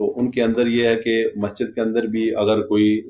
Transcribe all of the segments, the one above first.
تو ان کے اندر یہ ہے کہ مسجد کے اندر بھی اگر کوئی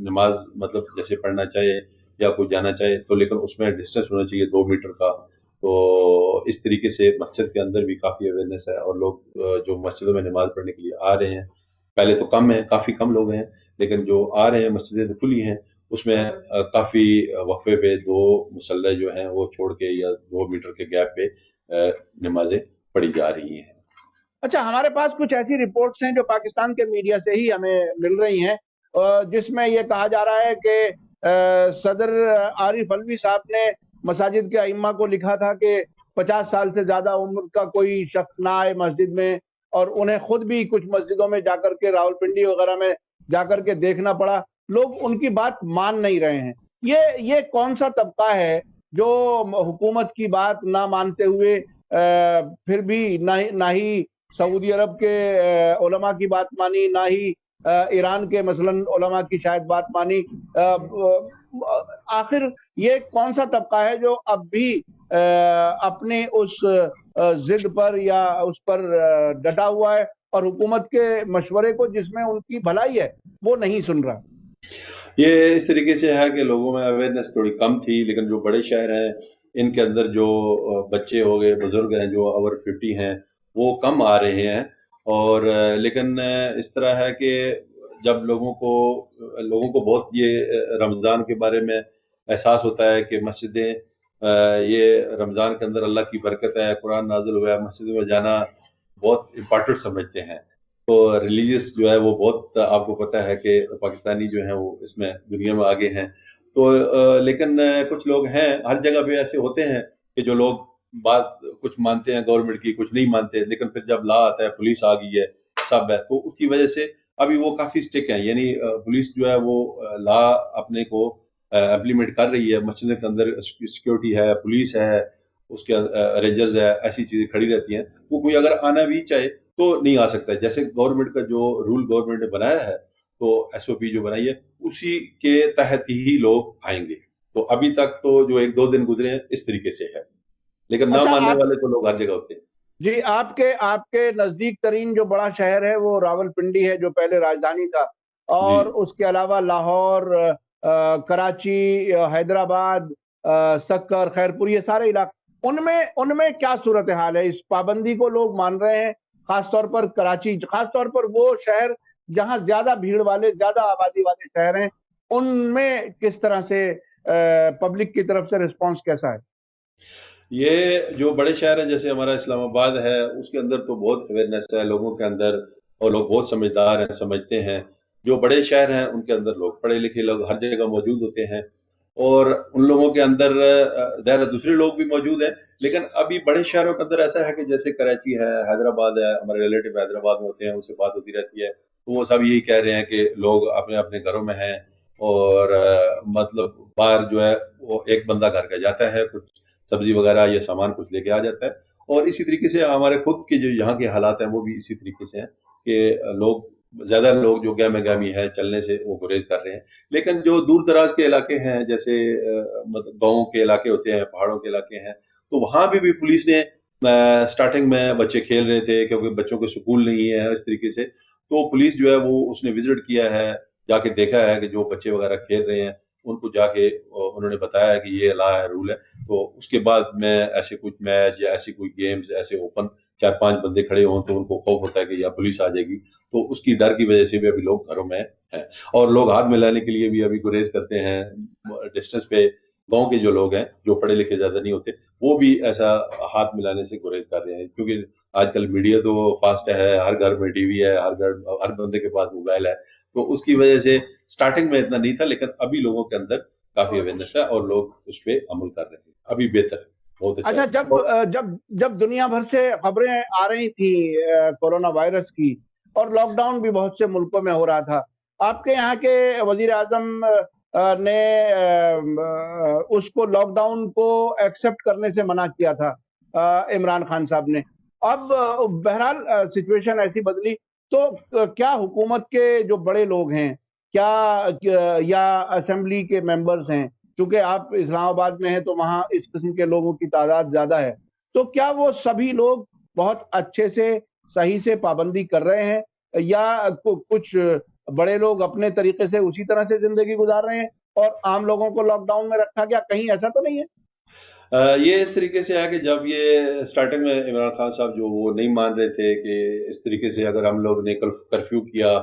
نماز مطلب جیسے پڑھنا چاہے یا کوئی جانا چاہے تو لیکن اس میں ڈسٹینس ہونا چاہیے 2 میٹر کا. تو اس طریقے سے مسجد کے اندر بھی کافی اویئرنیس ہے، اور لوگ جو مسجدوں میں نماز پڑھنے کے لیے آ رہے ہیں، پہلے تو کم ہیں، کافی کم لوگ ہیں، لیکن جو آ رہے ہیں مسجدیں تو کھلی ہیں، اس میں کافی وقفے پہ 2 مصلے جو ہیں وہ چھوڑ کے یا 2 میٹر کے گیپ پہ نمازیں پڑھی جا رہی ہیں. اچھا، ہمارے پاس کچھ ایسی رپورٹس ہیں جو پاکستان کے میڈیا سے ہی ہمیں مل رہی ہیں، جس میں یہ کہا جا رہا ہے کہ صدر عارف علوی صاحب نے مساجد کے ائمہ کو لکھا تھا کہ 50 سال سے زیادہ عمر کا کوئی شخص نہ آئے مسجد میں، اور انہیں خود بھی کچھ مسجدوں میں جا کر کے، راولپنڈی وغیرہ میں جا کر کے دیکھنا پڑا. لوگ ان کی بات مان نہیں رہے ہیں. یہ کون سا طبقہ ہے جو حکومت کی بات نہ مانتے ہوئے پھر بھی نہ ہی سعودی عرب کے علماء کی بات مانی، نہ ہی ایران کے مثلا علماء کی شاید بات مانی؟ آخر یہ کون سا طبقہ ہے جو اب بھی اپنی اس ضد پر یا اس پر ڈٹا ہوا ہے، اور حکومت کے مشورے کو، جس میں ان کی بھلائی ہے، وہ نہیں سن رہا؟ یہ اس طریقے سے ہے کہ لوگوں میں اویئرنیس تھوڑی کم تھی، لیکن جو بڑے شہر ہیں ان کے اندر جو بچے ہو گئے، بزرگ ہیں جو اوور 50 ہیں، وہ کم آ رہے ہیں. اور لیکن اس طرح ہے کہ جب لوگوں کو بہت یہ رمضان کے بارے میں احساس ہوتا ہے کہ مسجدیں یہ رمضان کے اندر اللہ کی برکت ہے، قرآن نازل ہوا ہے، مسجد میں جانا بہت امپورٹنٹ سمجھتے ہیں. تو ریلیجیس جو ہے وہ بہت، آپ کو پتہ ہے کہ پاکستانی جو ہیں وہ اس میں دنیا میں آگے ہیں. تو لیکن کچھ لوگ ہیں، ہر جگہ پہ ایسے ہوتے ہیں کہ جو لوگ بات کچھ مانتے ہیں گورنمنٹ کی، کچھ نہیں مانتے، لیکن پھر جب لا آتا ہے، پولیس آ گئی ہے، سب ہے، تو اس کی وجہ سے ابھی وہ کافی اسٹک ہیں. یعنی پولیس جو ہے وہ لا اپنے کو امپلیمنٹ کر رہی ہے. مسجد کے اندر سیکیورٹی ہے، پولیس ہے، اس کے رینجرز ہے، ایسی چیزیں کھڑی رہتی ہیں. وہ کوئی اگر آنا بھی چاہے تو نہیں آ سکتا ہے. جیسے گورنمنٹ کا جو رول گورنمنٹ نے بنایا ہے، تو ایس او پی جو بنائی ہے، اسی کے تحت ہی لوگ آئیں گے. تو ابھی تک تو جو 1-2 دن گزرے ہیں اس طریقے سے ہے، لیکن نہ اچھا، ماننے آپ والے تو لوگ ہر جگہ ہوتے ہیں. جی، آپ کے نزدیک ترین جو بڑا شہر ہے وہ راولپنڈی ہے، جو پہلے راجدھانی تھا، جی اور اس کے علاوہ لاہور، کراچی، حیدرآباد، سکر، خیرپور، یہ سارے علاقے، ان میں کیا صورتحال ہے؟ اس پابندی کو لوگ مان رہے ہیں، خاص طور پر کراچی، خاص طور پر وہ شہر جہاں زیادہ بھیڑ والے، زیادہ آبادی والے شہر ہیں، ان میں کس طرح سے پبلک کی طرف سے رسپانس کیسا ہے؟ یہ جو بڑے شہر ہیں جیسے ہمارا اسلام آباد ہے، اس کے اندر تو بہت اویئرنیس ہے لوگوں کے اندر، اور لوگ بہت سمجھدار ہیں، سمجھتے ہیں. جو بڑے شہر ہیں ان کے اندر لوگ پڑھے لکھے لوگ ہر جگہ موجود ہوتے ہیں، اور ان لوگوں کے اندر ظاہر دوسرے لوگ بھی موجود ہیں. لیکن ابھی بڑے شہروں کے اندر ایسا ہے کہ جیسے کراچی ہے، حیدرآباد ہے، ہمارے ریلیٹیو حیدرآباد میں ہوتے ہیں، ان سے بات ہوتی رہتی ہے، تو وہ سب یہی کہہ رہے ہیں کہ لوگ اپنے اپنے گھروں میں ہیں، اور مطلب باہر جو ہے وہ ایک بندہ گھر کا جاتا ہے، کچھ سبزی وغیرہ یا سامان کچھ لے کے آ جاتا ہے. اور اسی طریقے سے ہمارے خود کے جو یہاں کے حالات ہیں وہ بھی اسی طریقے سے ہیں کہ زیادہ لوگ جو گہمہ گہمی ہے چلنے سے وہ گریز کر رہے ہیں. لیکن جو دور دراز کے علاقے ہیں، جیسے مطلب گاؤں کے علاقے ہوتے ہیں، پہاڑوں کے علاقے ہیں، تو وہاں بھی پولیس نے سٹارٹنگ میں بچے کھیل رہے تھے کیونکہ بچوں کے سکول نہیں ہے اس طریقے سے، تو پولیس جو ہے وہ اس نے وزٹ کیا ہے، جا کے دیکھا ہے کہ جو بچے وغیرہ کھیل رہے ہیں ان کو جا کے انہوں نے بتایا ہے کہ یہ لا ہے، رول ہے. تو اس کے بعد میں ایسے کچھ میچ یا ایسی کوئی گیمز ایسے اوپن 4-5 بندے کھڑے ہوں تو ان کو خوف ہوتا ہے کہ یا پولیس آ جائے گی، تو اس کی ڈر کی وجہ سے بھی ابھی لوگ گھروں میں ہیں. اور لوگ ہاتھ ملانے کے لیے بھی ابھی گریز کرتے ہیں ڈسٹینس پہ. گاؤں کے جو لوگ ہیں جو پڑھے لکھے زیادہ نہیں ہوتے وہ بھی ایسا ہاتھ ملانے سے گریز کر رہے ہیں، کیونکہ آج کل میڈیا تو فاسٹ ہے، ہر گھر میں ٹی وی ہے، ہر بندے کے پاس موبائل ہے. تو اس کی وجہ سے سٹارٹنگ میں اتنا نہیں تھا، لیکن ابھی لوگوں کے اندر کافی اویئرنیس ہے اور لوگ اس پہ عمل کر رہے ہیں. ابھی بہتر ہے، بہت اچھا اچھا، ہے. جب دنیا بھر سے خبریں آ رہی تھی کورونا وائرس کی، اور لاک ڈاؤن بھی بہت سے ملکوں میں ہو رہا تھا، آپ کے یہاں کے وزیر اعظم نے اس کو، لاک ڈاؤن کو ایکسپٹ کرنے سے منع کیا تھا، عمران خان صاحب نے. اب بہرحال سچویشن ایسی بدلی، تو کیا حکومت کے جو بڑے لوگ ہیں، یا اسمبلی کے ممبرز ہیں، چونکہ آپ اسلام آباد میں ہیں تو وہاں اس قسم کے لوگوں کی تعداد زیادہ ہے، تو کیا وہ سبھی لوگ بہت اچھے سے، صحیح سے پابندی کر رہے ہیں؟ یا کچھ بڑے لوگ اپنے طریقے سے اسی طرح سے زندگی گزار رہے ہیں اور عام لوگوں کو لاک ڈاؤن میں رکھا گیا؟ کہیں ایسا تو نہیں ہے؟ یہ اس طریقے سے ہے کہ جب یہ اسٹارٹنگ میں عمران خان صاحب جو وہ نہیں مان رہے تھے کہ اس طریقے سے اگر ہم لوگ نے کرفیو کیا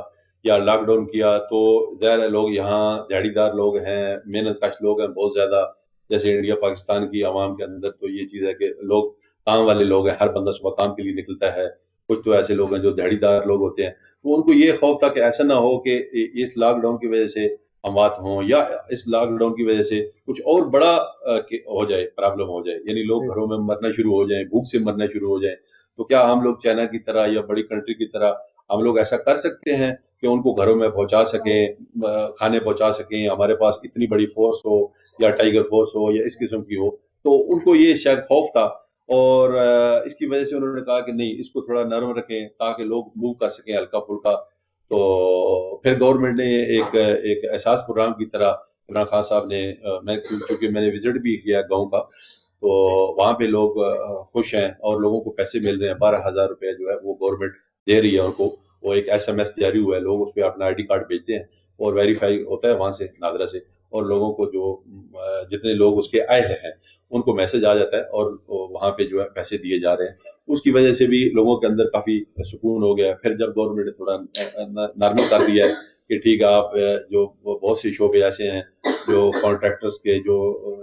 یا لاک ڈاؤن کیا تو ظاہر ہے لوگ یہاں دیہڑی دار لوگ ہیں، محنت کش لوگ ہیں بہت زیادہ، جیسے انڈیا پاکستان کی عوام کے اندر تو یہ چیز ہے کہ لوگ کام والے لوگ ہیں، ہر بندہ صبح کام کے لیے نکلتا ہے، کچھ تو ایسے لوگ ہیں جو دیہڑی دار لوگ ہوتے ہیں، تو ان کو یہ خوف تھا کہ ایسا نہ ہو کہ اس لاک ڈاؤن کی وجہ سے اموات ہوں یا اس لاک ڈاؤن کی وجہ سے کچھ اور بڑا ہو جائے، پرابلم ہو جائے، یعنی لوگ گھروں میں مرنا شروع ہو جائیں، بھوک سے مرنا شروع ہو جائیں، تو کیا ہم لوگ چائنا کی طرح یا بڑی کنٹری کی طرح ہم لوگ ایسا کر سکتے ہیں کہ ان کو گھروں میں پہنچا سکیں، کھانے پہنچا سکیں، ہمارے پاس اتنی بڑی فورس ہو یا ٹائیگر فورس ہو یا اس قسم کی ہو، تو ان کو یہ شاید خوف تھا، اور اس کی وجہ سے انہوں نے کہا کہ نہیں، اس کو تھوڑا نرم رکھیں تاکہ لوگ موو کر سکیں ہلکا پھلکا، تو پھر گورنمنٹ نے ایک احساس پروگرام کی طرح عمران خان صاحب نے، چونکہ میں نے وزٹ بھی کیا گاؤں کا، تو وہاں پہ لوگ خوش ہیں اور لوگوں کو پیسے مل رہے ہیں، 12,000 روپے جو ہے وہ گورنمنٹ دے رہی ہے ان کو، وہ ایک ایس ایم ایس جاری ہوا ہے، لوگ اس پہ اپنا آئی ڈی کارڈ بھیجتے ہیں اور ویریفائی ہوتا ہے وہاں سے نادرا سے، اور لوگوں کو جو جتنے لوگ اس کے آئے ہیں ان کو میسج آ جاتا ہے اور وہاں پہ جو ہے پیسے دیے جا رہے ہیں، اس کی وجہ سے بھی لوگوں کے اندر کافی سکون ہو گیا۔ پھر جب گورنمنٹ نے تھوڑا نارمل کر دیا ہے کہ ٹھیک ہے، آپ جو بہت سے شعبے ایسے ہیں جو کانٹریکٹرز کے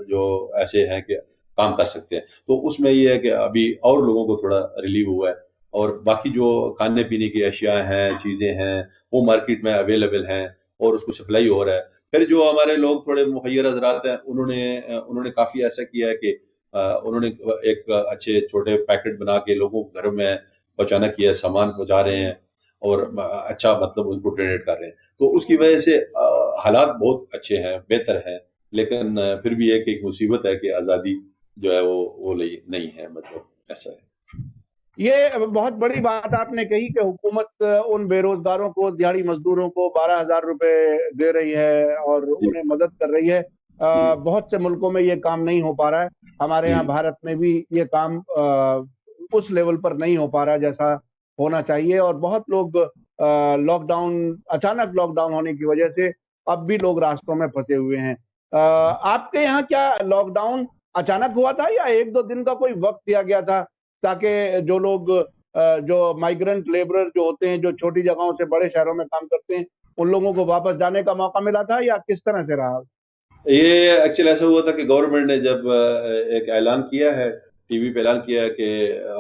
جو ایسے ہیں کہ کام کر سکتے ہیں، تو اس میں یہ ہے کہ ابھی اور لوگوں کو تھوڑا ریلیو ہوا ہے، اور باقی جو کھانے پینے کی اشیاء ہیں، چیزیں ہیں، وہ مارکیٹ میں اویلیبل ہیں اور اس کو سپلائی ہو رہا ہے۔ پھر جو ہمارے لوگ تھوڑے مخیر حضرات ہیں، انہوں نے کافی ایسا کیا ہے کہ انہوں نے ایک اچھے چھوٹے پیکٹ بنا کے لوگوں کو گھر میں پہنچانا کیا ہے، سامان پہنچا رہے ہیں اور اچھا مطلب ان کو ٹرینڈ کر رہے ہیں، تو اس کی وجہ سے حالات بہت اچھے ہیں، بہتر ہیں، لیکن پھر بھی ایک مصیبت ہے کہ آزادی جو ہے وہ نہیں ہے، مطلب ایسا ہے۔ یہ بہت بڑی بات آپ نے کہی کہ حکومت ان بے روزگاروں کو، دیہڑی مزدوروں کو 12,000 روپے دے رہی ہے اور جی انہیں مدد کر رہی ہے۔ جی بہت سے ملکوں میں یہ کام نہیں ہو پا رہا ہے، ہمارے جی یہاں بھارت میں بھی یہ کام اس لیول پر نہیں ہو پا رہا جیسا ہونا چاہیے، اور بہت لوگ لاک ڈاؤن، اچانک لاک ڈاؤن ہونے کی وجہ سے اب بھی لوگ راستوں میں پھنسے ہوئے ہیں۔ آپ کے یہاں کیا لاک ڈاؤن اچانک ہوا تھا یا ایک دو دن کا کوئی وقت دیا گیا تھا تاکہ جو لوگ جو مائیگرنٹ لیبرر جو ہوتے ہیں، جو چھوٹی جگہوں سے بڑے شہروں میں کام کرتے ہیں، ان لوگوں کو واپس جانے کا موقع ملا تھا یا کس طرح سے رہا؟ یہ ایکچولی ایسا ہوا تھا کہ گورنمنٹ نے جب ایک اعلان کیا ہے، ٹی وی پہ اعلان کیا ہے کہ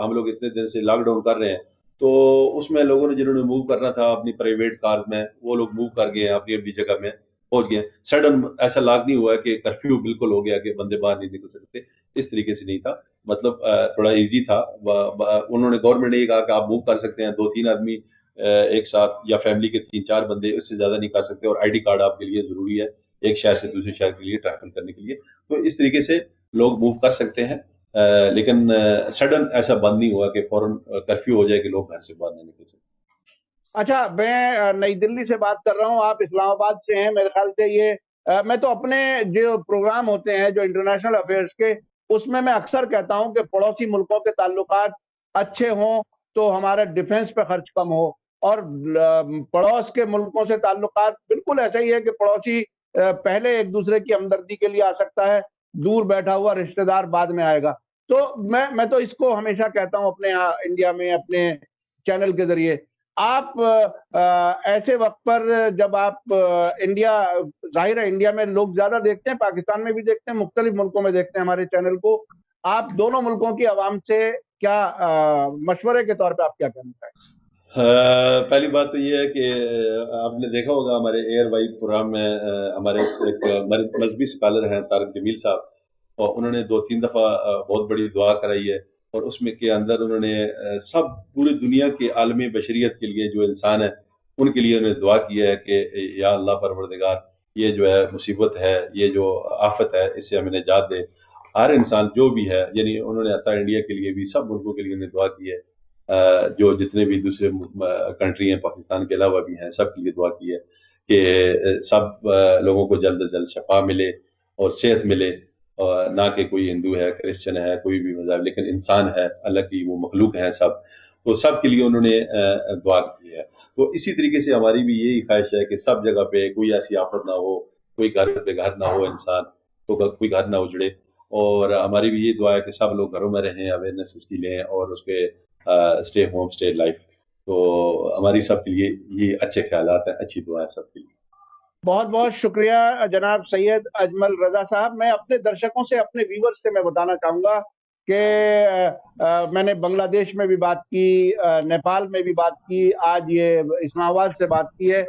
ہم لوگ اتنے دن سے لاک ڈاؤن کر رہے ہیں، تو اس میں لوگوں نے جنہوں نے موو کرنا تھا اپنی پرائیویٹ کارز میں، وہ لوگ موو کر گئے ہیں، اپنی اپنی جگہ میں پہنچ گئے۔ سڈن ایسا لاگ نہیں ہوا ہے کہ کرفیو بالکل ہو گیا کہ بندے باہر نہیں نکل سکتے، اس طریقے سے نہیں تھا، مطلب تھوڑا ایزی تھا۔ انہوں نے گورنمنٹ نے یہ کہا کہ آپ موو کر سکتے ہیں، 2-3 آدمی ایک ساتھ، یا فیملی کے 3-4 بندے، اس سے زیادہ نہیں کر سکتے، اور آئی ڈی کارڈ آپ کے لیے ضروری ہے ایک شہر سے دوسرے شہر کے لیے ٹریول کرنے کے لیے، تو اس طریقے سے لوگ موو کر سکتے ہیں، لیکن سڈن ایسا بند نہیں ہوا کہ فوراً کرفیو ہو جائے کہ لوگ گھر سے باہر نہیں نکل سکتے۔ اچھا، میں نئی دلی سے بات کر رہا ہوں، آپ اسلام آباد سے ہیں، میرے خیال سے یہ میں تو اپنے جو پروگرام ہوتے ہیں جو انٹرنیشنل افیئرس کے، اس میں اکثر کہتا ہوں کہ پڑوسی ملکوں کے تعلقات اچھے ہوں تو ہمارا ڈیفنس پہ خرچ کم ہو، اور پڑوس کے ملکوں سے تعلقات بالکل ایسا ہی ہے کہ پڑوسی پہلے ایک دوسرے کی ہمدردی کے لیے آ سکتا ہے، دور بیٹھا ہوا رشتہ دار بعد میں آئے گا۔ تو میں تو اس کو ہمیشہ کہتا ہوں اپنے یہاں انڈیا میں، اپنے چینل کے ذریعے، آپ ایسے وقت پر جب آپ انڈیا، ظاہر ہے انڈیا میں لوگ زیادہ دیکھتے ہیں، پاکستان میں بھی دیکھتے ہیں، مختلف ملکوں میں دیکھتے ہیں ہمارے چینل کو، آپ دونوں ملکوں کی عوام سے کیا مشورے کے طور پہ آپ کیا کہنا چاہیں؟ پہلی بات تو یہ ہے کہ آپ نے دیکھا ہوگا ہمارے ایئر وائی پروگرام میں ہمارے ایک مذہبی اسکالر ہیں طارق جمیل صاحب، اور انہوں نے 2-3 دفعہ بہت بڑی دعا کرائی ہے، اور اس میں کے اندر انہوں نے سب پوری دنیا کے عالم بشریت کے لیے جو انسان ہے ان کے لیے انہوں نے دعا کی ہے کہ یا اللہ پروردگار، یہ جو ہے مصیبت ہے، یہ جو آفت ہے، اس سے ہمیں نجات دے، ہر انسان جو بھی ہے، یعنی انہوں نے عطا انڈیا کے لیے بھی، سب ملکوں کے لیے انہوں نے دعا کی ہے، جو جتنے بھی دوسرے کنٹری ہیں پاکستان کے علاوہ بھی ہیں، سب کے لیے دعا کی ہے کہ سب لوگوں کو جلد از جلد شفا ملے اور صحت ملے، نہ کہ کوئی ہندو ہے، کرسچن ہے، کوئی بھی مذہب، لیکن انسان ہے، اللہ کی وہ مخلوق ہیں سب، تو سب کے لیے انہوں نے دعا کی ہے. تو اسی طریقے سے ہماری بھی یہی خواہش ہے کہ سب جگہ پہ کوئی ایسی آفت نہ ہو, کوئی گھر پہ گھر نہ ہو انسان, تو کوئی گھر نہ اجڑے, اور ہماری بھی یہ دعا ہے کہ سب لوگ گھروں میں رہیں, اویئرنیس اس کی لیں, اور اس کے اسٹے ہوم اسٹے لائف. تو ہماری سب کے لیے یہ اچھے خیالات ہیں, اچھی دعا ہے سب کے لیے. بہت بہت شکریہ جناب سید اجمل رضا صاحب. میں اپنے درشکوں سے, اپنے ویورز سے میں بتانا چاہوں گا کہ میں نے بنگلہ دیش میں بھی بات کی, نیپال میں بھی بات کی, آج یہ اسلام آباد سے بات کی ہے,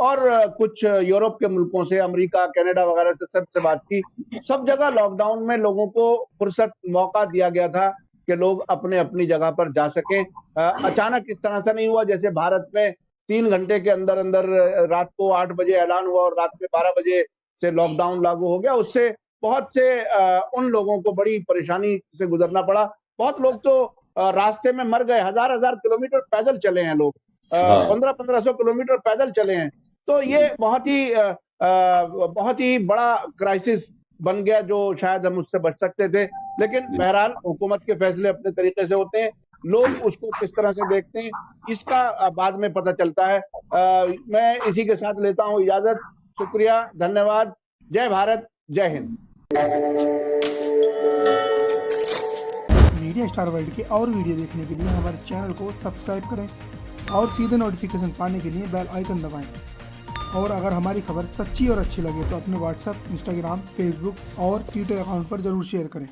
اور کچھ یورپ کے ملکوں سے, امریکہ, کینیڈا وغیرہ سے سب سے بات کی. سب جگہ لاک ڈاؤن میں لوگوں کو فرصت, موقع دیا گیا تھا کہ لوگ اپنے اپنی جگہ پر جا سکیں. اچانک اس طرح سے نہیں ہوا جیسے بھارت میں 3 گھنٹے کے اندر اندر رات کو 8 بجے اعلان ہوا اور رات میں 12 بجے سے لاک ڈاؤن لاگو ہو گیا. اس سے بہت سے ان لوگوں کو بڑی پریشانی سے گزرنا پڑا. بہت لوگ تو راستے میں مر گئے, ہزار کلومیٹر پیدل چلے ہیں لوگ, 1500 کلومیٹر پیدل چلے ہیں. تو یہ بہت ہی بڑا کرائسس بن گیا جو شاید ہم اس سے بچ سکتے تھے. لیکن بہرحال حکومت کے فیصلے اپنے طریقے سے ہوتے ہیں, لوگ اس کو کس طرح سے دیکھتے ہیں اس کا بعد میں پتہ چلتا ہے. میں اسی کے ساتھ لیتا ہوں اجازت. شکریہ, دھنیہ واد. جے بھارت, جے ہند. میڈیا اسٹار ورلڈ کے اور ویڈیو دیکھنے کے لیے ہمارے چینل کو سبسکرائب کریں اور سیدھے نوٹیفیکیشن پانے کے لیے بیل آئیکن دبائیں. اور اگر ہماری خبر سچی اور اچھی لگے تو اپنے واٹس ایپ, انسٹاگرام, فیس بک اور ٹویٹر اکاؤنٹ پر ضرور شیئر کریں.